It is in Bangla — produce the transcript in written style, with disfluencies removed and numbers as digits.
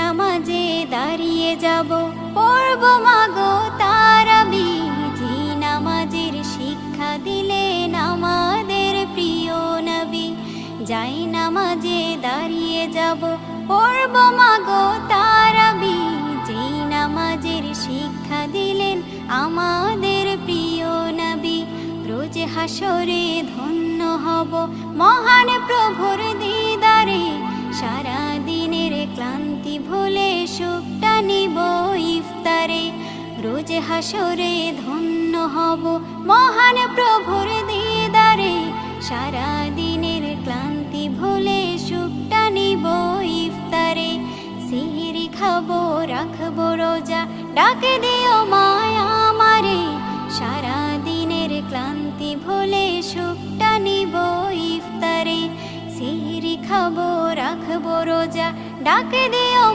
নামাজে দাঁড়িয়ে যাব, পড়ব মাগো তারাবি। যে নামাজের শিক্ষা দিলেন আমাদের প্রিয় নবী। যাই নামাজে দাঁড়িয়ে যাব, পড়ব মাগো তারাবি। যে নামাজের শিক্ষা দিলেন আমাদের প্রিয় নবী। রোজ হাসরে ধন্য হব মহান প্রভুর দিদারে। সারা দিনের ক্লান্তি ভুলে সুখটা নিব ইফতারে। রোজ হাসরে ধন্য হব মহান প্রভুর দিদারে। সারা দিনের ক্লান্তি ভুলে সুখটা নিব ইফতারে। সিহরি খাবো রাখবো রোজা, ডাকে দিও মায়া আমারে। সারা দিনের ক্লান্তি ভুলে সুখটা নিব ইফতারে। সিহরি খাবো রাখবো রোজা, ডাকে দিও।